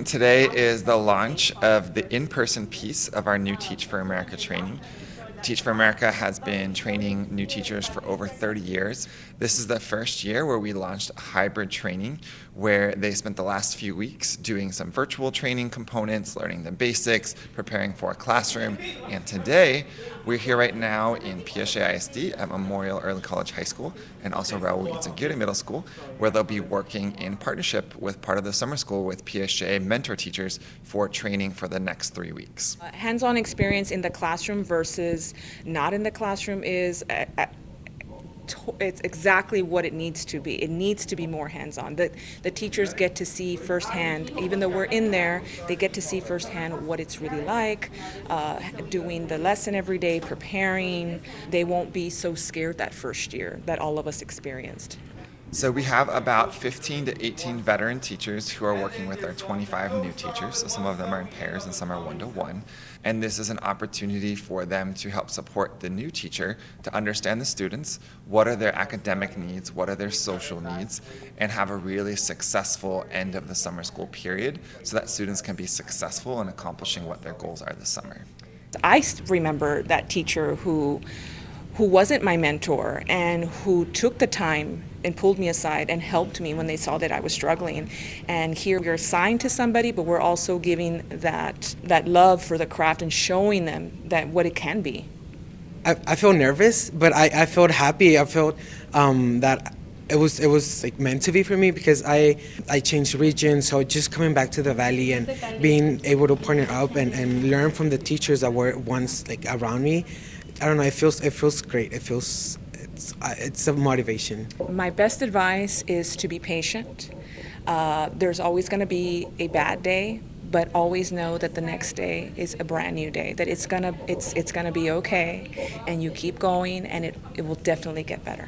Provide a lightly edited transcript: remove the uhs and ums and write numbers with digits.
Today is the launch of the in-person piece of our new Teach for America training. Teach for America has been training new teachers for over 30 years. This is the first year where we launched a hybrid training where they spent the last few weeks doing some virtual training components, learning the basics, preparing for a classroom. And today, we're here right now in PSJ ISD at Memorial Early College High School and also Raul Izaguirre Middle School, where they'll be working in partnership with part of the summer school with PSJ mentor teachers for training for the next 3 weeks. Hands-on experience in the classroom versus not in the classroom is it's exactly what it needs to be. It needs to be more hands-on. The teachers get to see firsthand, even though we're in there, they get to see firsthand what it's really like, doing the lesson every day, preparing. They won't be so scared that first year that all of us experienced. So we have about 15 to 18 veteran teachers who are working with our 25 new teachers. So some of them are in pairs and some are one-to-one. And this is an opportunity for them to help support the new teacher to understand the students, what are their academic needs, what are their social needs, and have a really successful end of the summer school period so that students can be successful in accomplishing what their goals are this summer. I remember that teacher who wasn't my mentor and who took the time and pulled me aside and helped me when they saw that I was struggling. And here we're assigned to somebody, but we're also giving that love for the craft and showing them that what it can be. I feel nervous, but I felt happy. I felt that it was like meant to be for me because I changed regions. So just coming back to the valley and being able to partner up and learn from the teachers that were once like around me, I don't know. It feels great. It's a motivation. My best advice is to be patient. There's always going to be a bad day, but always know that the next day is a brand new day. That it's gonna be okay, and you keep going, and it will definitely get better.